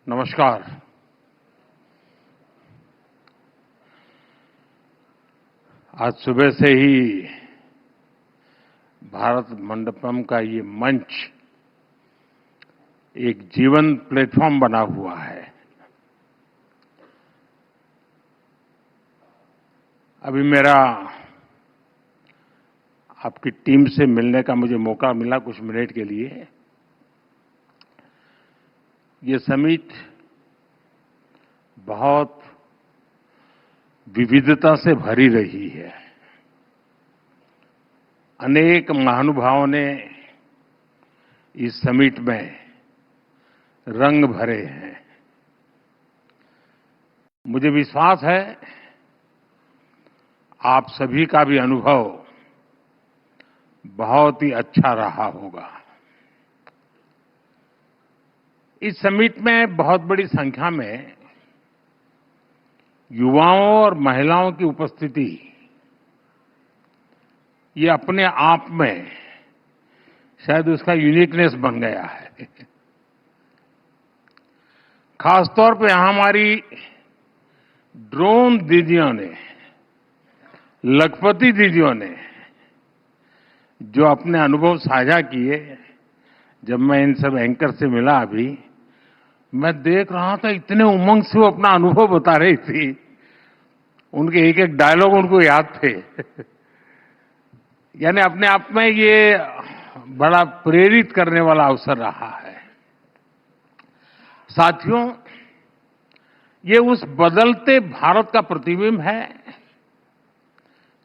नमस्कार। आज सुबह से ही भारत मंडपम का ये मंच एक जीवंत प्लेटफॉर्म बना हुआ है। अभी मेरा आपकी टीम से मिलने का मुझे मौका मिला कुछ मिनट के लिए। ये समिट बहुत विविधता से भरी रही है। अनेक महानुभावों ने इस समिट में रंग भरे हैं। मुझे विश्वास है आप सभी का भी अनुभव बहुत ही अच्छा रहा होगा। इस समिट में बहुत बड़ी संख्या में युवाओं और महिलाओं की उपस्थिति ये अपने आप में शायद उसका यूनिकनेस बन गया है। खासतौर पे हमारी ड्रोन दीदियों ने, लखपति दीदियों ने जो अपने अनुभव साझा किए, जब मैं इन सब एंकर से मिला अभी, मैं देख रहा था इतने उमंग से वो अपना अनुभव बता रही थी। उनके एक एक डायलॉग उनको याद थे। यानी अपने आप में ये बड़ा प्रेरित करने वाला अवसर रहा है। साथियों, ये उस बदलते भारत का प्रतिबिंब है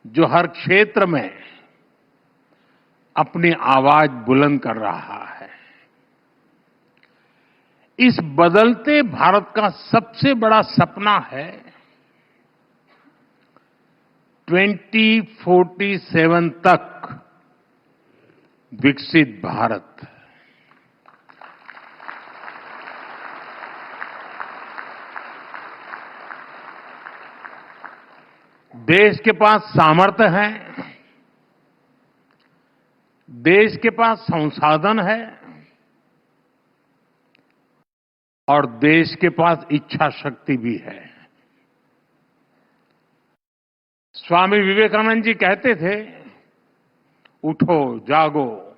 जो हर क्षेत्र में अपनी आवाज बुलंद कर रहा है। इस बदलते भारत का सबसे बड़ा सपना है 2047 तक विकसित भारत। देश के पास सामर्थ्य है, देश के पास संसाधन है और देश के पास इच्छा शक्ति भी है। स्वामी विवेकानंद जी कहते थे, उठो जागो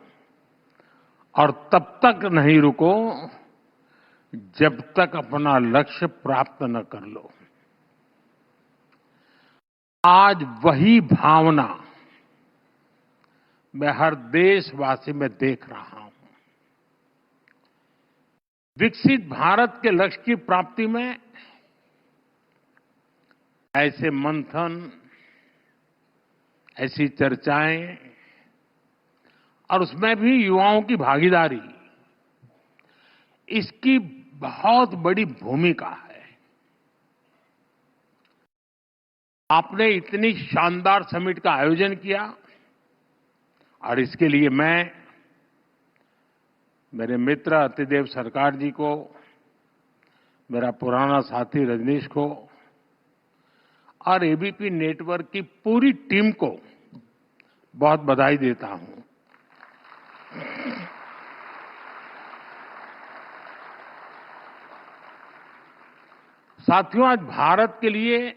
और तब तक नहीं रुको जब तक अपना लक्ष्य प्राप्त न कर लो। आज वही भावना मैं हर देशवासी में देख रहा हूं। विकसित भारत के लक्ष्य की प्राप्ति में ऐसे मंथन, ऐसी चर्चाएं और उसमें भी युवाओं की भागीदारी, इसकी बहुत बड़ी भूमिका है। आपने इतनी शानदार समिट का आयोजन किया और इसके लिए मैं मेरे मित्र अतिदेव सरकार जी को, मेरा पुराना साथी रजनीश को और एबीपी नेटवर्क की पूरी टीम को बहुत बधाई देता हूं। साथियों, आज भारत के लिए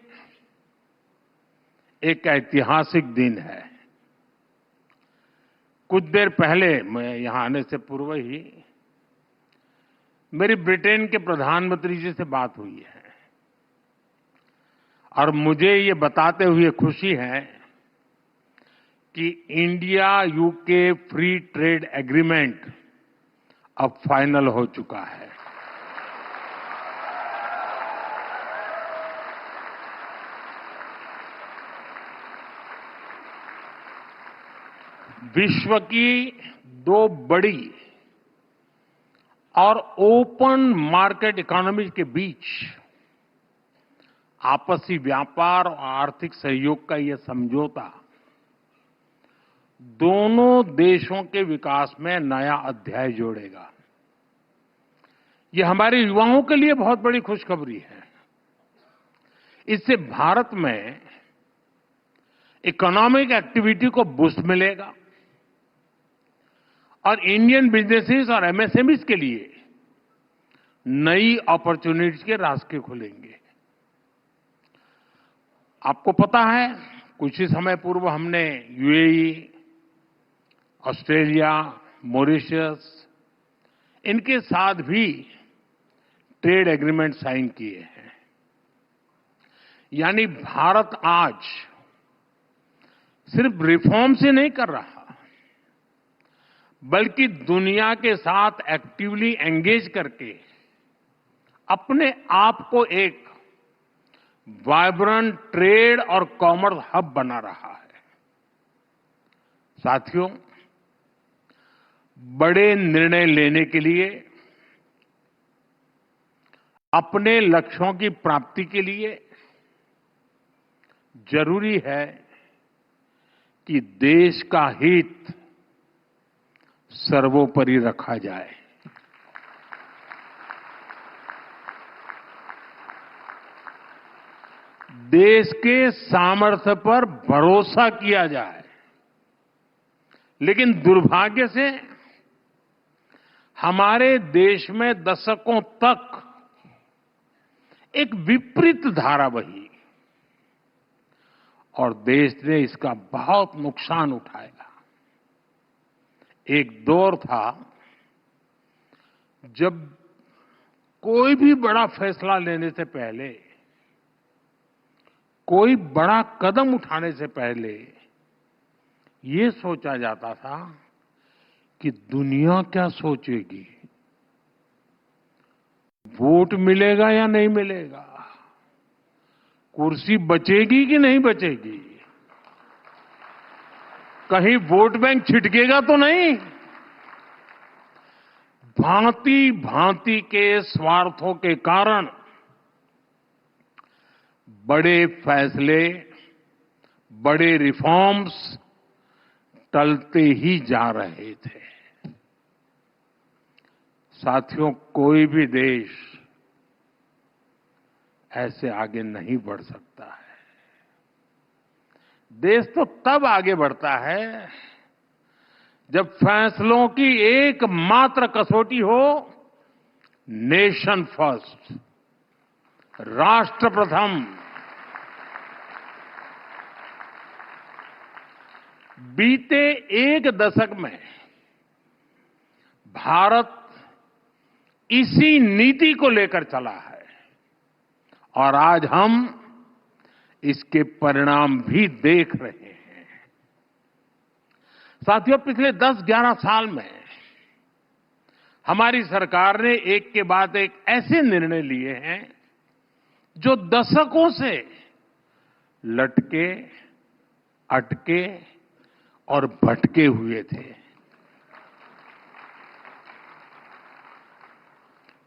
एक ऐतिहासिक दिन है। कुछ देर पहले, मैं यहां आने से पूर्व ही मेरी ब्रिटेन के प्रधानमंत्री जी से बात हुई है और मुझे ये बताते हुए खुशी है कि India UK free trade agreement अब फाइनल हो चुका है। विश्व की दो बड़ी और ओपन मार्केट इकोनॉमी के बीच आपसी व्यापार और आर्थिक सहयोग का यह समझौता दोनों देशों के विकास में नया अध्याय जोड़ेगा। यह हमारे युवाओं के लिए बहुत बड़ी खुशखबरी है। इससे भारत में इकोनॉमिक एक्टिविटी को बूस्ट मिलेगा और इंडियन बिजनेसेस और एमएसएमईज के लिए नई अपॉर्चुनिटीज के रास्ते खुलेंगे। आपको पता है, कुछ ही समय पूर्व हमने यूएई, ऑस्ट्रेलिया, मॉरिशस, इनके साथ भी ट्रेड एग्रीमेंट साइन किए हैं। यानी भारत आज सिर्फ रिफॉर्म से नहीं कर रहा, बल्कि दुनिया के साथ एक्टिवली एंगेज करके अपने आप को एक वाइब्रेंट ट्रेड और कॉमर्स हब बना रहा है। साथियों, बड़े निर्णय लेने के लिए, अपने लक्ष्यों की प्राप्ति के लिए जरूरी है कि देश का हित सर्वोपरि रखा जाए। देश के सामर्थ्य पर भरोसा किया जाए। लेकिन दुर्भाग्य से हमारे देश में दशकों तक एक विपरीत धारा बही और देश ने इसका बहुत नुकसान उठाया। एक दौर था जब कोई भी बड़ा फैसला लेने से पहले, कोई बड़ा कदम उठाने से पहले ये सोचा जाता था कि दुनिया क्या सोचेगी, वोट मिलेगा या नहीं मिलेगा, कुर्सी बचेगी कि नहीं बचेगी, कहीं वोट बैंक छिटकेगा तो नहीं। भांति भांति के स्वार्थों के कारण बड़े फैसले, बड़े रिफॉर्म्स टलते ही जा रहे थे। साथियों, कोई भी देश ऐसे आगे नहीं बढ़ सकता है। देश तो तब आगे बढ़ता है जब फैसलों की एकमात्र कसौटी हो नेशन फर्स्ट, राष्ट्र प्रथम। बीते एक दशक में भारत इसी नीति को लेकर चला है और आज हम इसके परिणाम भी देख रहे हैं। साथियों, पिछले 10-11 साल में हमारी सरकार ने एक के बाद एक ऐसे निर्णय लिए हैं जो दशकों से लटके, अटके और भटके हुए थे,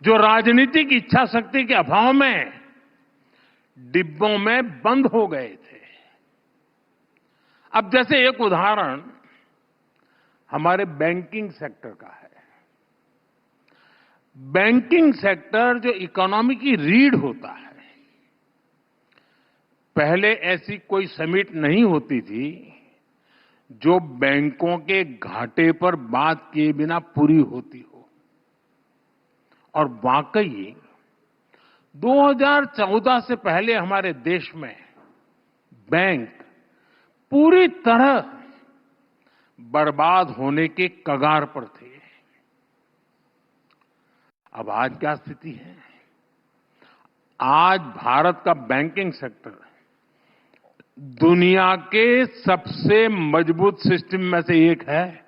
जो राजनीतिक इच्छा शक्ति के अभाव में डिब्बों में बंद हो गए थे। अब जैसे एक उदाहरण हमारे बैंकिंग सेक्टर का है। बैंकिंग सेक्टर जो इकोनॉमी की रीढ़ होता है, पहले ऐसी कोई समिट नहीं होती थी जो बैंकों के घाटे पर बात किए बिना पूरी होती हो। और वाकई 2014 से पहले हमारे देश में बैंक पूरी तरह बर्बाद होने के कगार पर थे। अब आज क्या स्थिति है? आज भारत का बैंकिंग सेक्टर दुनिया के सबसे मजबूत सिस्टम में से एक है।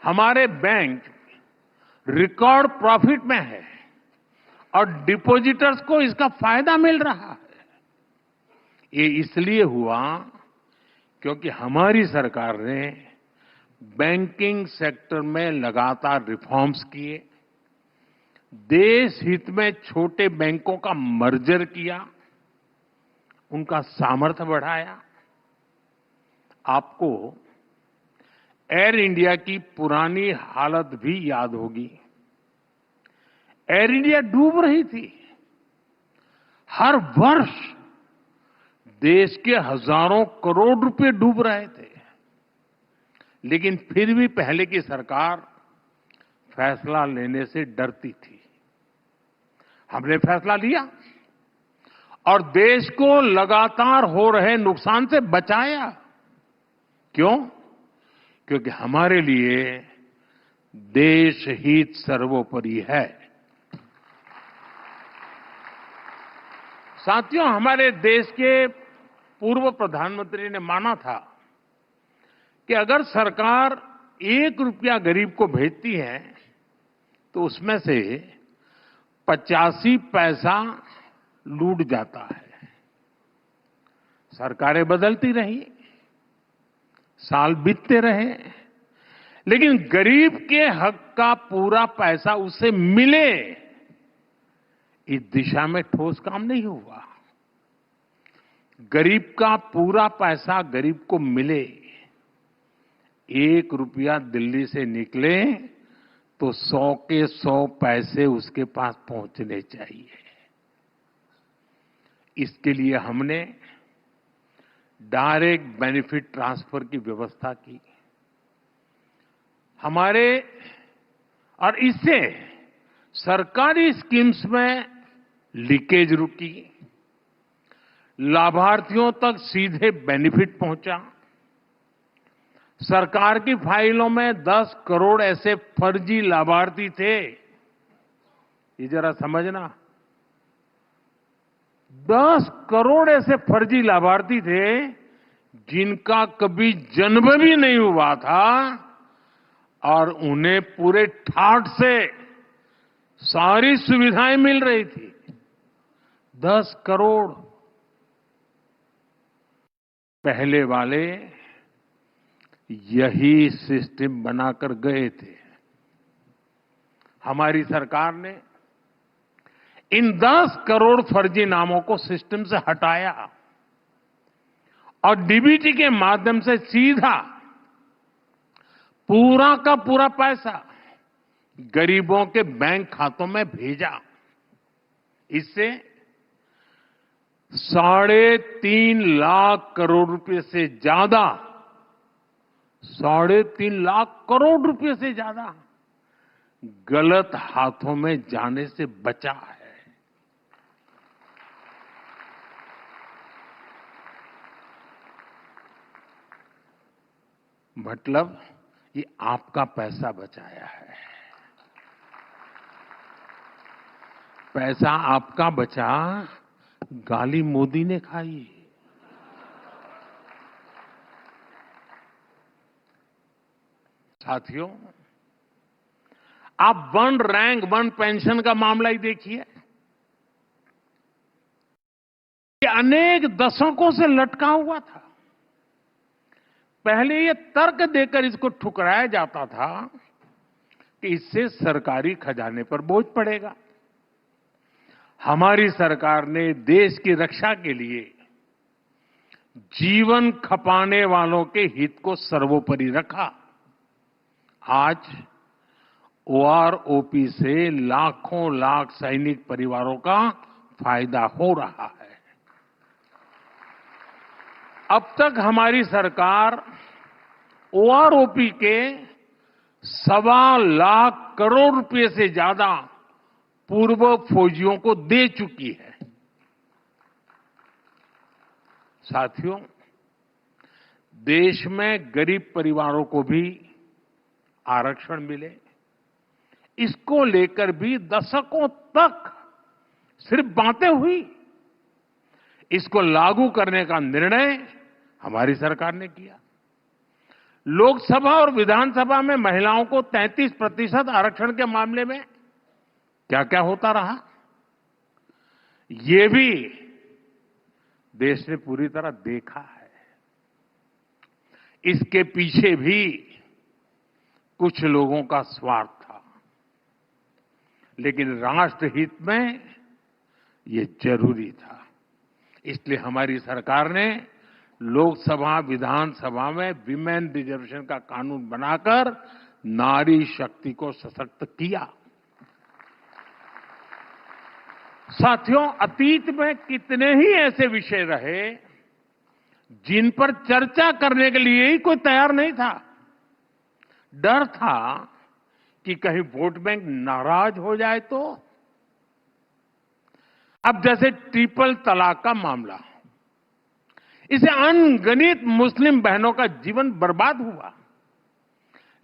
हमारे बैंक रिकॉर्ड प्रॉफिट में है और डिपॉजिटर्स को इसका फायदा मिल रहा है। ये इसलिए हुआ क्योंकि हमारी सरकार ने बैंकिंग सेक्टर में लगातार रिफॉर्म्स किए, देश हित में छोटे बैंकों का मर्जर किया, उनका सामर्थ्य बढ़ाया। आपको एयर इंडिया की पुरानी हालत भी याद होगी। एयर इंडिया डूब रही थी। हर वर्ष देश के हजारों करोड़ रुपए डूब रहे थे, लेकिन फिर भी पहले की सरकार फैसला लेने से डरती थी। हमने फैसला लिया और देश को लगातार हो रहे नुकसान से बचाया। क्यों? क्योंकि हमारे लिए देश हित सर्वोपरि है। साथियों, हमारे देश के पूर्व प्रधानमंत्री ने माना था कि अगर सरकार 1 रुपया गरीब को भेजती है तो उसमें से 85 पैसा लूट जाता है। सरकारें बदलती रही, साल बीतते रहे, लेकिन गरीब के हक का पूरा पैसा उसे मिले, इस दिशा में ठोस काम नहीं हुआ। गरीब का पूरा पैसा गरीब को मिले, 1 रुपया दिल्ली से निकले तो 100 के 100 पैसे उसके पास पहुंचने चाहिए। इसके लिए हमने डायरेक्ट बेनिफिट ट्रांसफर की व्यवस्था की। और इससे सरकारी स्कीम्स में लीकेज रुकी, लाभार्थियों तक सीधे बेनिफिट पहुंचा। सरकार की फाइलों में 10 करोड़ ऐसे फर्जी लाभार्थी थे, ये जरा समझना। 10 करोड़ ऐसे फर्जी लाभार्थी थे जिनका कभी जन्म भी नहीं हुआ था और उन्हें पूरे ठाठ से सारी सुविधाएं मिल रही थी। 10 करोड़। पहले वाले यही सिस्टम बनाकर गए थे। हमारी सरकार ने इन 10 करोड़ फर्जी नामों को सिस्टम से हटाया और डीबीटी के माध्यम से सीधा पूरा का पूरा पैसा गरीबों के बैंक खातों में भेजा। इससे 3.5 लाख करोड़ रुपए से ज्यादा 3.5 लाख करोड़ रुपए से ज्यादा गलत हाथों में जाने से बचा है। मतलब ये आपका पैसा बचाया है। पैसा आपका बचा, गाली मोदी ने खाई। साथियों, आप 1 रैंक 1 पेंशन का मामला ही देखिए। ये अनेक दशकों से लटका हुआ था। पहले ये तर्क देकर इसको ठुकराया जाता था कि इससे सरकारी खजाने पर बोझ पड़ेगा। हमारी सरकार ने देश की रक्षा के लिए जीवन खपाने वालों के हित को सर्वोपरि रखा। आज ओआरओपी से लाखों लाख सैनिक परिवारों का फायदा हो रहा है। अब तक हमारी सरकार ओआरओपी के 1.25 लाख करोड़ रुपए से ज्यादा पूर्व फौजियों को दे चुकी है। साथियों, देश में गरीब परिवारों को भी आरक्षण मिले, इसको लेकर भी दशकों तक सिर्फ बातें हुई। इसको लागू करने का निर्णय हमारी सरकार ने किया। लोकसभा और विधानसभा में महिलाओं को 33% आरक्षण के मामले में क्या क्या होता रहा, ये भी देश ने पूरी तरह देखा है। इसके पीछे भी कुछ लोगों का स्वार्थ था, लेकिन राष्ट्र हित में ये जरूरी था। इसलिए हमारी सरकार ने लोकसभा विधानसभा में विमेन रिजर्वेशन का कानून बनाकर नारी शक्ति को सशक्त किया। साथियों, अतीत में कितने ही ऐसे विषय रहे जिन पर चर्चा करने के लिए ही कोई तैयार नहीं था। डर था कि कहीं वोट बैंक नाराज हो जाए तो। अब जैसे ट्रिपल तलाक का मामला, इसे अनगिनत मुस्लिम बहनों का जीवन बर्बाद हुआ,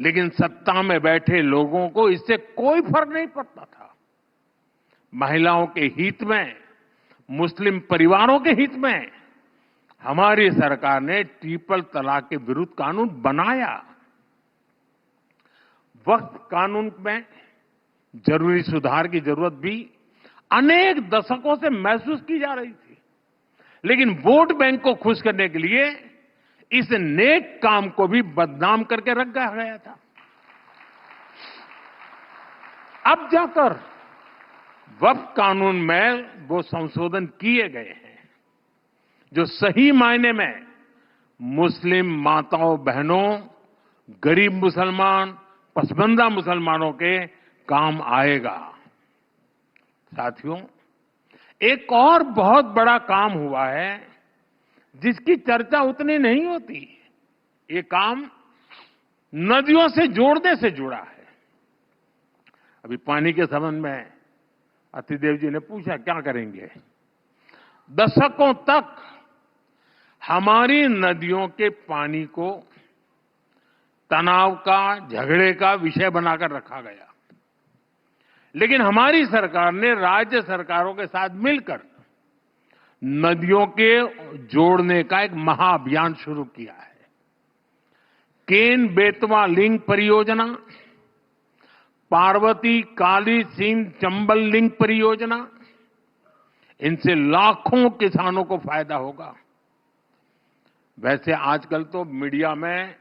लेकिन सत्ता में बैठे लोगों को इससे कोई फर्क नहीं पड़ता था। महिलाओं के हित में, मुस्लिम परिवारों के हित में हमारी सरकार ने ट्रिपल तलाक के विरुद्ध कानून बनाया। वक्फ कानून में जरूरी सुधार की जरूरत भी अनेक दशकों से महसूस की जा रही थी, लेकिन वोट बैंक को खुश करने के लिए इस नेक काम को भी बदनाम करके रख गया था। अब जाकर वक्फ कानून में वो संशोधन किए गए हैं जो सही मायने में मुस्लिम माताओं बहनों, गरीब मुसलमान, पसमानदा मुसलमानों के काम आएगा। साथियों, एक और बहुत बड़ा काम हुआ है जिसकी चर्चा उतनी नहीं होती। ये काम नदियों से जोड़ने से जुड़ा है। अभी पानी के संबंध में अतिदेव जी ने पूछा क्या करेंगे। दशकों तक हमारी नदियों के पानी को तनाव का, झगड़े का विषय बनाकर रखा गया, लेकिन हमारी सरकार ने राज्य सरकारों के साथ मिलकर नदियों के जोड़ने का एक महाअभियान शुरू किया है। केन बेतवा लिंक परियोजना, पार्वती काली सिंध चंबल लिंक परियोजना, इनसे लाखों किसानों को फायदा होगा। वैसे आजकल तो मीडिया में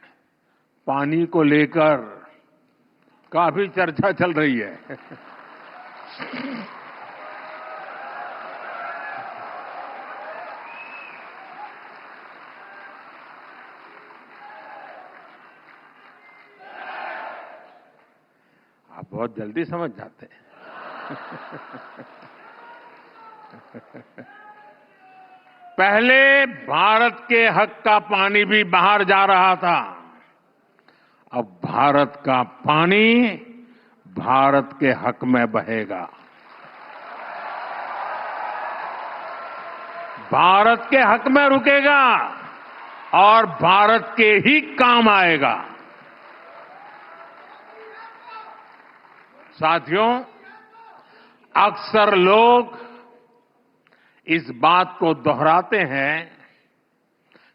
पानी को लेकर काफी चर्चा चल रही है। आप बहुत जल्दी समझ जाते हैं। पहले भारत के हक का पानी भी बाहर जा रहा था, अब भारत का पानी भारत के हक में बहेगा, भारत के हक में रुकेगा और भारत के ही काम आएगा। साथियों, अक्सर लोग इस बात को दोहराते हैं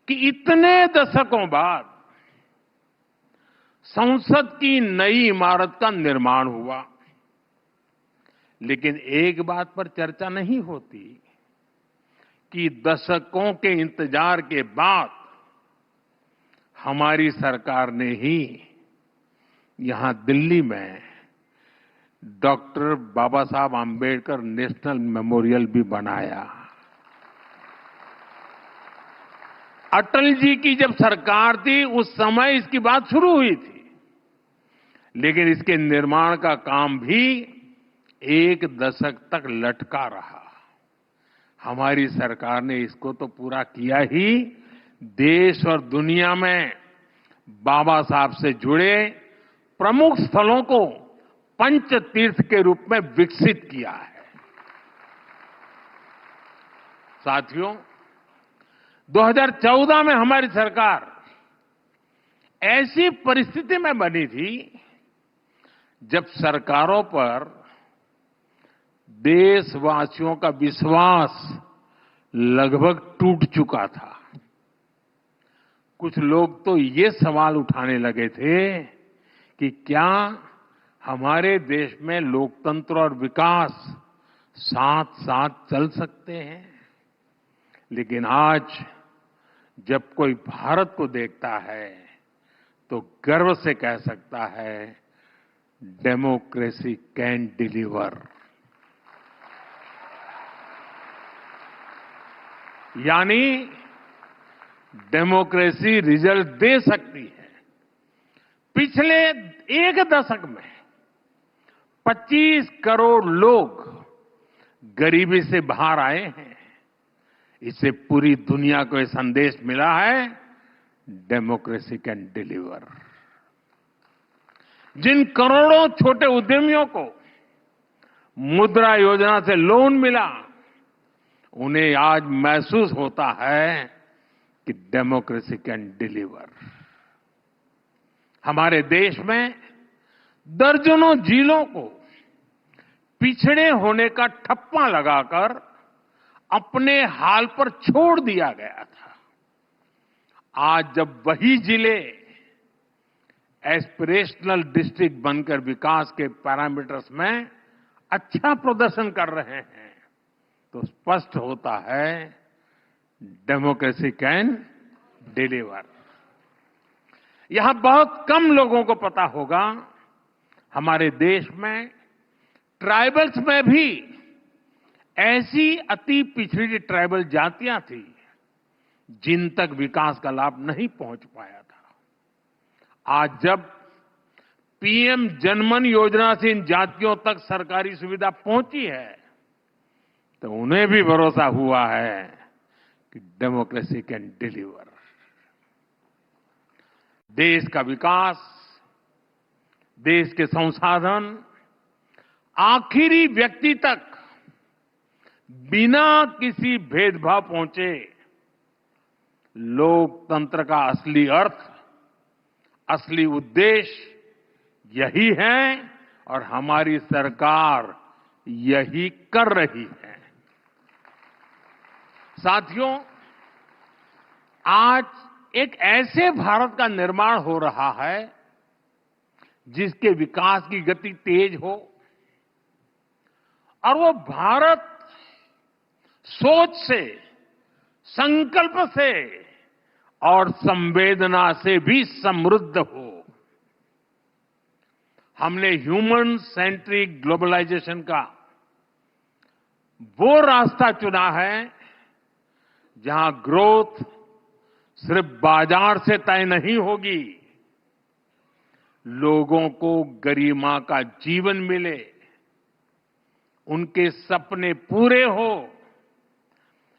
कि इतने दशकों बाद संसद की नई इमारत का निर्माण हुआ, लेकिन एक बात पर चर्चा नहीं होती कि दशकों के इंतजार के बाद हमारी सरकार ने ही यहां दिल्ली में डॉक्टर बाबा साहब आम्बेडकर नेशनल मेमोरियल भी बनाया। अटल जी की जब सरकार थी उस समय इसकी बात शुरू हुई थी, लेकिन इसके निर्माण का काम भी एक दशक तक लटका रहा। हमारी सरकार ने इसको तो पूरा किया ही, देश और दुनिया में बाबा साहब से जुड़े प्रमुख स्थलों को पंच तीर्थ के रूप में विकसित किया है। साथियों, 2014 में हमारी सरकार ऐसी परिस्थिति में बनी थी जब सरकारों पर देशवासियों का विश्वास लगभग टूट चुका था। कुछ लोग तो ये सवाल उठाने लगे थे कि क्या हमारे देश में लोकतंत्र और विकास साथ साथ चल सकते हैं। लेकिन आज जब कोई भारत को देखता है तो गर्व से कह सकता है, डेमोक्रेसी कैन डिलीवर। यानी डेमोक्रेसी रिजल्ट दे सकती है। पिछले एक दशक में 25 करोड़ लोग गरीबी से बाहर आए हैं। इससे पूरी दुनिया को यह संदेश मिला है, डेमोक्रेसी कैन डिलीवर। जिन करोड़ों छोटे उद्यमियों को मुद्रा योजना से लोन मिला, उन्हें आज महसूस होता है कि डेमोक्रेसी कैन डिलीवर। हमारे देश में दर्जनों जिलों को पिछड़े होने का ठप्पा लगाकर अपने हाल पर छोड़ दिया गया था। आज जब वही जिले एस्पिरेशनल डिस्ट्रिक्ट बनकर विकास के पैरामीटर्स में अच्छा प्रदर्शन कर रहे हैं, तो स्पष्ट होता है डेमोक्रेसी कैन डिलीवर। यहां बहुत कम लोगों को पता होगा, हमारे देश में ट्राइबल्स में भी ऐसी अति पिछड़ी ट्राइबल जातियां थी जिन तक विकास का लाभ नहीं पहुंच पाया था। आज जब पीएम जनमन योजना से इन जातियों तक सरकारी सुविधा पहुंची है, तो उन्हें भी भरोसा हुआ है कि डेमोक्रेसी कैन डिलीवर। देश का विकास, देश के संसाधन आखिरी व्यक्ति तक बिना किसी भेदभाव पहुंचे, लोकतंत्र का असली अर्थ, असली उद्देश्य यही है और हमारी सरकार यही कर रही है। साथियों, आज एक ऐसे भारत का निर्माण हो रहा है जिसके विकास की गति तेज हो, और वो भारत सोच से, संकल्प से और संवेदना से भी समृद्ध हो। हमने ह्यूमन सेंट्रिक ग्लोबलाइजेशन का वो रास्ता चुना है जहां ग्रोथ सिर्फ बाजार से तय नहीं होगी, लोगों को गरिमा का जीवन मिले, उनके सपने पूरे हो।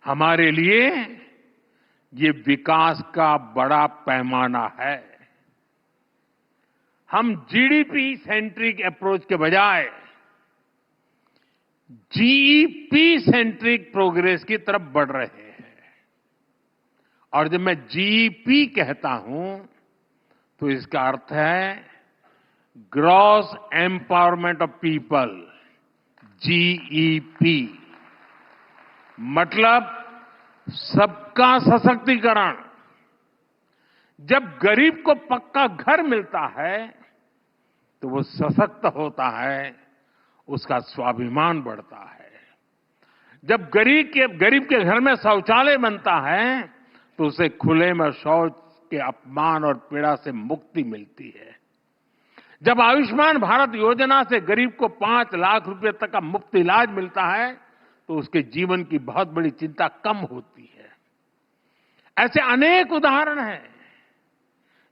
हमारे लिए ये विकास का बड़ा पैमाना है। हम जीडीपी सेंट्रिक अप्रोच के बजाय जीईपी सेंट्रिक प्रोग्रेस की तरफ बढ़ रहे हैं। और जब मैं जीईपी कहता हूं तो इसका अर्थ है gross empowerment of people, GEP मतलब सबका सशक्तिकरण। जब गरीब को पक्का घर मिलता है तो वो सशक्त होता है, उसका स्वाभिमान बढ़ता है। जब गरीब के घर में शौचालय बनता है तो उसे खुले में शौच के अपमान और पीड़ा से मुक्ति मिलती है। जब आयुष्मान भारत योजना से गरीब को 5 लाख रुपए तक का मुफ्त इलाज मिलता है तो उसके जीवन की बहुत बड़ी चिंता कम होती है। ऐसे अनेक उदाहरण हैं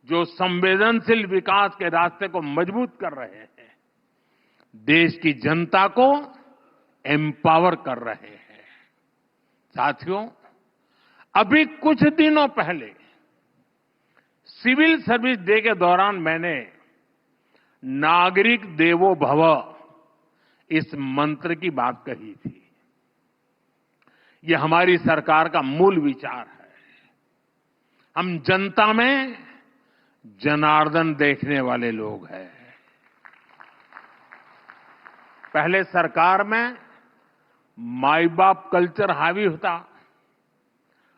जो संवेदनशील विकास के रास्ते को मजबूत कर रहे हैं, देश की जनता को एम्पावर कर रहे हैं। साथियों, अभी कुछ दिनों पहले सिविल सर्विस डे के दौरान मैंने नागरिक देवो भव इस मंत्र की बात कही थी। ये हमारी सरकार का मूल विचार है। हम जनता में जनार्दन देखने वाले लोग हैं। पहले सरकार में माई बाप कल्चर हावी होता,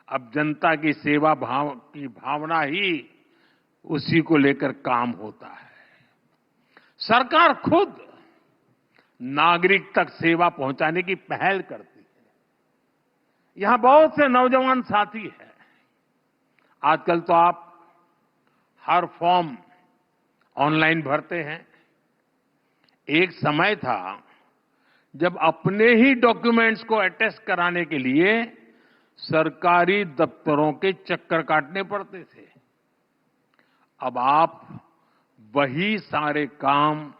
अब जनता की सेवा की भावना ही उसी को लेकर काम होता है। सरकार खुद नागरिक तक सेवा पहुंचाने की पहल करती है। यहां बहुत से नौजवान साथी हैं। आजकल तो आप हर फॉर्म ऑनलाइन भरते हैं। एक समय था जब अपने ही डॉक्यूमेंट्स को अटेस्ट कराने के लिए सरकारी दफ्तरों के चक्कर काटने पड़ते थे। अब आप वही सारे काम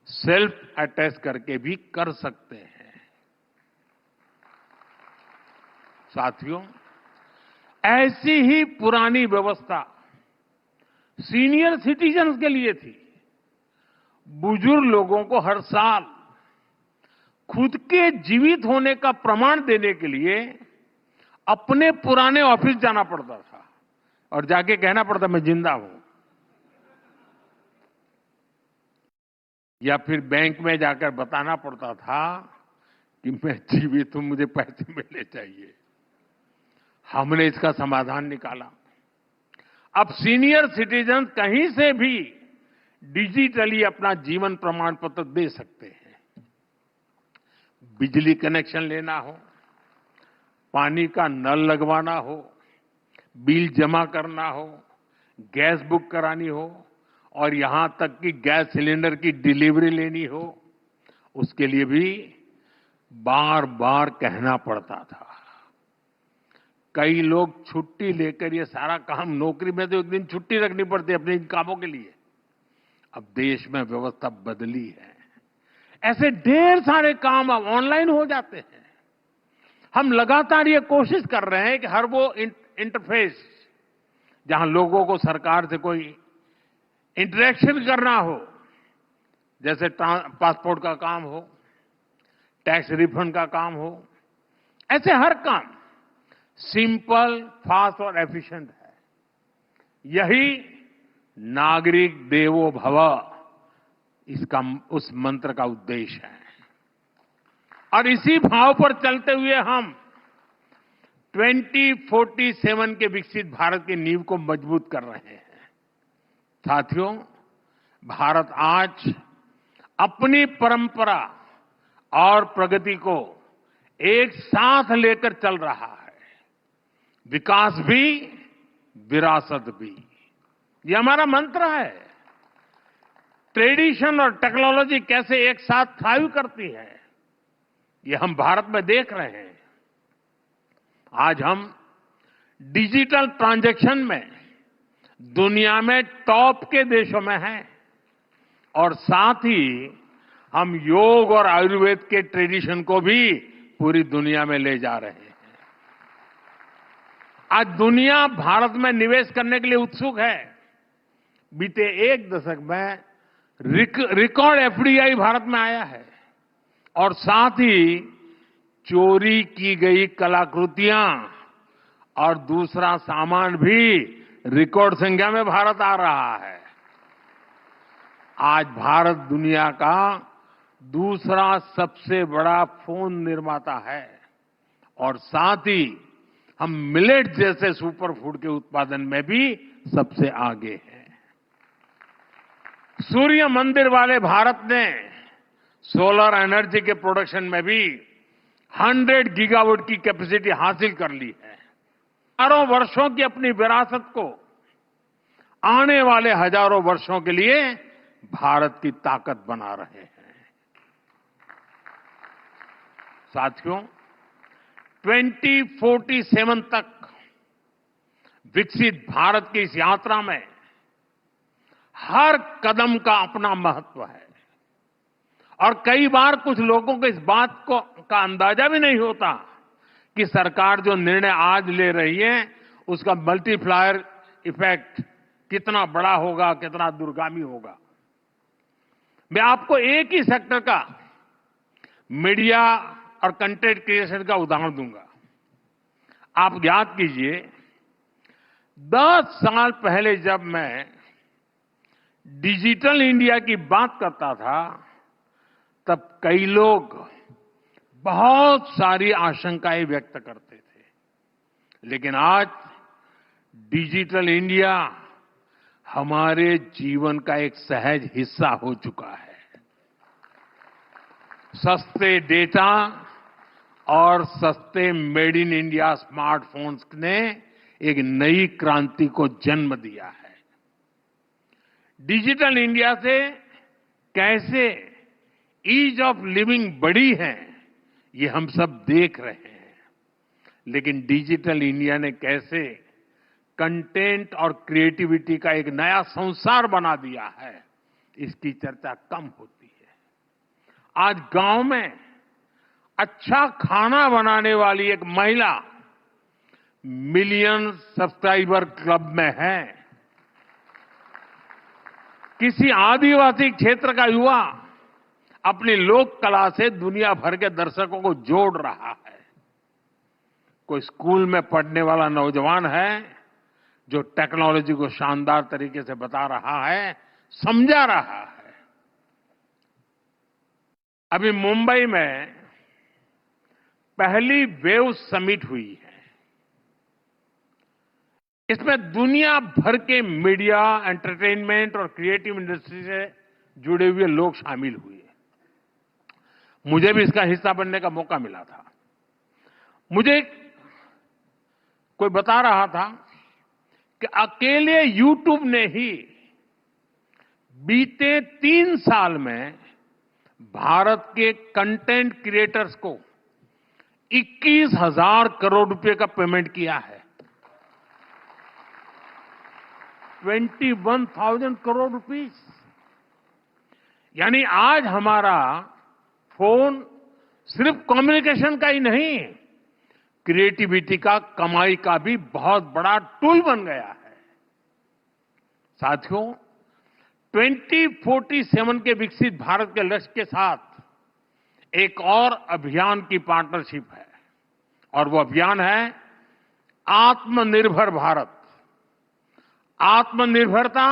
सेल्फ अटेस्ट करके भी कर सकते हैं। साथियों, ऐसी ही पुरानी व्यवस्था सीनियर सिटीजन्स के लिए थी। बुजुर्ग लोगों को हर साल खुद के जीवित होने का प्रमाण देने के लिए अपने पुराने ऑफिस जाना पड़ता था और जाके कहना पड़ता मैं जिंदा हूं, या फिर बैंक में जाकर बताना पड़ता था कि मैं जीवित हूं, मुझे पैसे मिलने चाहिए। हमने इसका समाधान निकाला। अब सीनियर सिटीजन कहीं से भी डिजिटली अपना जीवन प्रमाण पत्र दे सकते हैं। बिजली कनेक्शन लेना हो, पानी का नल लगवाना हो, बिल जमा करना हो, गैस बुक करानी हो और यहां तक कि गैस सिलेंडर की डिलीवरी लेनी हो, उसके लिए भी बार बार कहना पड़ता था। कई लोग छुट्टी लेकर ये सारा काम, नौकरी में तो एक दिन छुट्टी रखनी पड़ती है अपने इन कामों के लिए। अब देश में व्यवस्था बदली है, ऐसे ढेर सारे काम अब ऑनलाइन हो जाते हैं। हम लगातार ये कोशिश कर रहे हैं कि हर वो इंटरफेस जहां लोगों को सरकार से कोई इंटरेक्शन करना हो, जैसे पासपोर्ट का काम हो, टैक्स रिफंड का काम हो, ऐसे हर काम सिंपल, फास्ट और एफिशिएंट है। यही नागरिक देवो भव इसका, उस मंत्र का उद्देश्य है। और इसी भाव पर चलते हुए हम 2047 के विकसित भारत की नींव को मजबूत कर रहे हैं। साथियों, भारत आज अपनी परंपरा और प्रगति को एक साथ लेकर चल रहा है। विकास भी, विरासत भी, ये हमारा मंत्र है। ट्रेडिशन और टेक्नोलॉजी कैसे एक साथ थ्राइव करती है, ये हम भारत में देख रहे हैं। आज हम डिजिटल ट्रांजैक्शन में दुनिया में टॉप के देशों में हैं और साथ ही हम योग और आयुर्वेद के ट्रेडिशन को भी पूरी दुनिया में ले जा रहे हैं। आज दुनिया भारत में निवेश करने के लिए उत्सुक है। बीते एक दशक में रिकॉर्ड एफडीआई भारत में आया है और साथ ही चोरी की गई कलाकृतियां और दूसरा सामान भी रिकॉर्ड संख्या में भारत आ रहा है। आज भारत दुनिया का दूसरा सबसे बड़ा फोन निर्माता है और साथ ही हम मिलेट जैसे सुपर फूड के उत्पादन में भी सबसे आगे हैं। सूर्य मंदिर वाले भारत ने सोलर एनर्जी के प्रोडक्शन में भी 100 गीगावाट की कैपेसिटी हासिल कर ली है। हजारों वर्षों की अपनी विरासत को आने वाले हजारों वर्षों के लिए भारत की ताकत बना रहे हैं। साथियों, 2047 तक विकसित भारत की इस यात्रा में हर कदम का अपना महत्व है और कई बार कुछ लोगों को इस बात का अंदाजा भी नहीं होता कि सरकार जो निर्णय आज ले रही है उसका मल्टीप्लायर इफेक्ट कितना बड़ा होगा, कितना दूरगामी होगा। मैं आपको एक ही सेक्टर का, मीडिया और कंटेंट क्रिएशन का उदाहरण दूंगा। आप याद कीजिए, 10 साल पहले जब मैं डिजिटल इंडिया की बात करता था तब कई लोग बहुत सारी आशंकाएं व्यक्त करते थे, लेकिन आज डिजिटल इंडिया हमारे जीवन का एक सहज हिस्सा हो चुका है। सस्ते डेटा और सस्ते मेड इन इंडिया स्मार्टफोन्स ने एक नई क्रांति को जन्म दिया है। डिजिटल इंडिया से कैसे ईज ऑफ लिविंग बढ़ी है ये हम सब देख रहे हैं, लेकिन डिजिटल इंडिया ने कैसे कंटेंट और क्रिएटिविटी का एक नया संसार बना दिया है, इसकी चर्चा कम होती है। आज गांव में अच्छा खाना बनाने वाली एक महिला $1 मिलियन सब्सक्राइबर क्लब में है। किसी आदिवासी क्षेत्र का युवा अपनी लोक कला से दुनिया भर के दर्शकों को जोड़ रहा है। कोई स्कूल में पढ़ने वाला नौजवान है जो टेक्नोलॉजी को शानदार तरीके से बता रहा है, समझा रहा है। अभी मुंबई में पहली वेव समिट हुई है। इसमें दुनिया भर के मीडिया, एंटरटेनमेंट और क्रिएटिव इंडस्ट्री से जुड़े हुए लोग शामिल हुए। मुझे भी इसका हिस्सा बनने का मौका मिला था। मुझे कोई बता रहा था कि अकेले YouTube ने ही बीते 3 साल में भारत के कंटेंट क्रिएटर्स को 21,000 करोड़ रुपए का पेमेंट किया है। 21,000 करोड़ रुपीस। यानी आज हमारा फोन सिर्फ कम्युनिकेशन का ही नहीं, क्रिएटिविटी का, कमाई का भी बहुत बड़ा टूल बन गया है। साथियों, 2047 के विकसित भारत के लक्ष्य के साथ एक और अभियान की पार्टनरशिप है और वो अभियान है आत्मनिर्भर भारत। आत्मनिर्भरता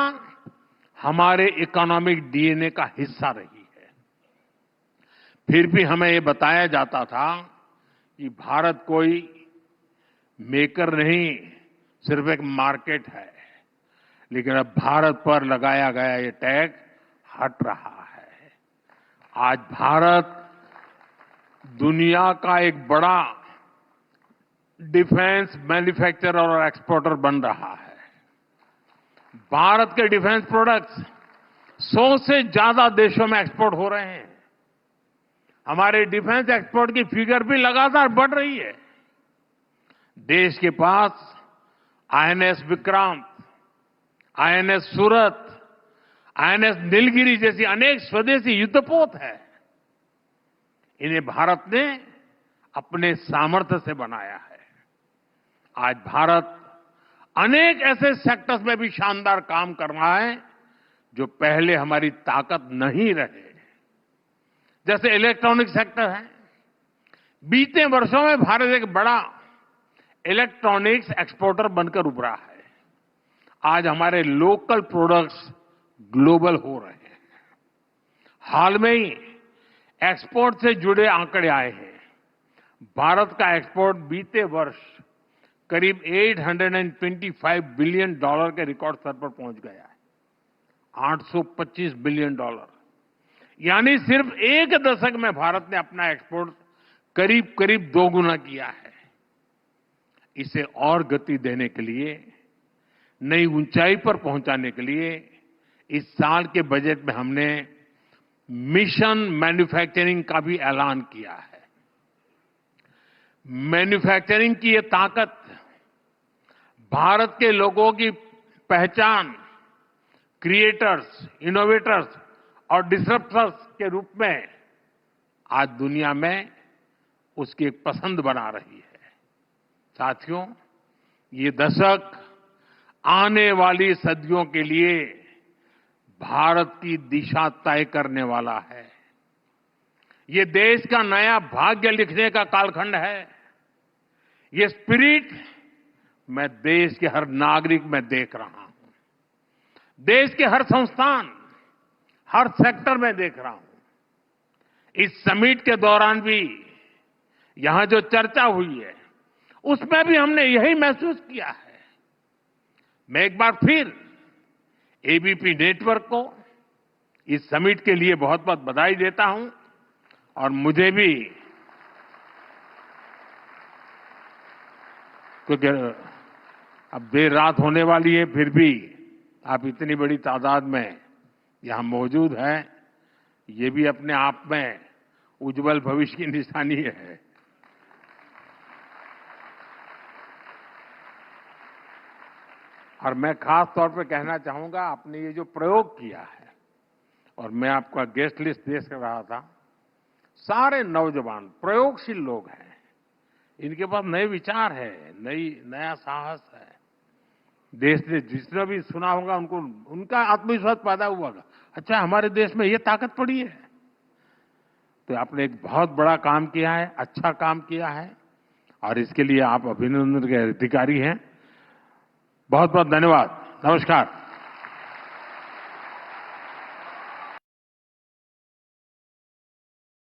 हमारे इकोनॉमिक डीएनए का हिस्सा रही है। फिर भी हमें ये बताया जाता था कि भारत कोई मेकर नहीं, सिर्फ एक मार्केट है। लेकिन अब भारत पर लगाया गया ये टैग हट रहा है। आज भारत दुनिया का एक बड़ा डिफेंस मैन्युफैक्चरर और एक्सपोर्टर बन रहा है। भारत के डिफेंस प्रोडक्ट्स 100 से ज्यादा देशों में एक्सपोर्ट हो रहे हैं। हमारे डिफेंस एक्सपोर्ट की फिगर भी लगातार बढ़ रही है। देश के पास आईएनएस विक्रांत, आईएनएस सूरत, आईएनएस नीलगिरी जैसी अनेक स्वदेशी युद्धपोत है। इन्हें भारत ने अपने सामर्थ्य से बनाया है। आज भारत अनेक ऐसे सेक्टर्स में भी शानदार काम कर रहा है जो पहले हमारी ताकत नहीं रहे। जैसे इलेक्ट्रॉनिक सेक्टर है। बीते वर्षों में भारत एक बड़ा इलेक्ट्रॉनिक्स एक्सपोर्टर बनकर उभरा है। आज हमारे लोकल प्रोडक्ट्स ग्लोबल हो रहे हैं। हाल में ही एक्सपोर्ट से जुड़े आंकड़े आए हैं। भारत का एक्सपोर्ट बीते वर्ष करीब $825 बिलियन के रिकॉर्ड स्तर पर पहुंच गया है। $825 बिलियन। यानी सिर्फ एक दशक में भारत ने अपना एक्सपोर्ट करीब करीब दोगुना किया है। इसे और गति देने के लिए, नई ऊंचाई पर पहुंचाने के लिए इस साल के बजट में हमने मिशन मैन्युफैक्चरिंग का भी ऐलान किया है। मैन्युफैक्चरिंग की ये ताकत भारत के लोगों की पहचान, क्रिएटर्स, इनोवेटर्स और डिसरप्टर्स के रूप में आज दुनिया में उसकी एक पसंद बना रही है। साथियों, ये दशक आने वाली सदियों के लिए भारत की दिशा तय करने वाला है। ये देश का नया भाग्य लिखने का कालखंड है। ये स्पिरिट मैं देश के हर नागरिक में देख रहा हूं। देश के हर संस्थान, हर सेक्टर में देख रहा हूं। इस समिट के दौरान भी यहां जो चर्चा हुई है, उसमें भी हमने यही महसूस किया है। मैं एक बार फिर एबीपी नेटवर्क को इस समिट के लिए बहुत बहुत बधाई देता हूं और मुझे भी, क्योंकि अब देर रात होने वाली है, फिर भी आप इतनी बड़ी तादाद में यहां मौजूद हैं, ये भी अपने आप में उज्जवल भविष्य की निशानी है। और मैं खास तौर पे कहना चाहूंगा, आपने ये जो प्रयोग किया है, और मैं आपका गेस्ट लिस्ट देख रहा था, सारे नौजवान प्रयोगशील लोग हैं। इनके पास नए विचार है, नया साहस है। देश ने जिसने भी सुना होगा उनको उनका आत्मविश्वास पैदा हुआ होगा, अच्छा हमारे देश में ये ताकत पड़ी है। तो आपने एक बहुत बड़ा काम किया है, अच्छा काम किया है और इसके लिए आप अभिनंदन के अधिकारी हैं। बहुत बहुत धन्यवाद। नमस्कार।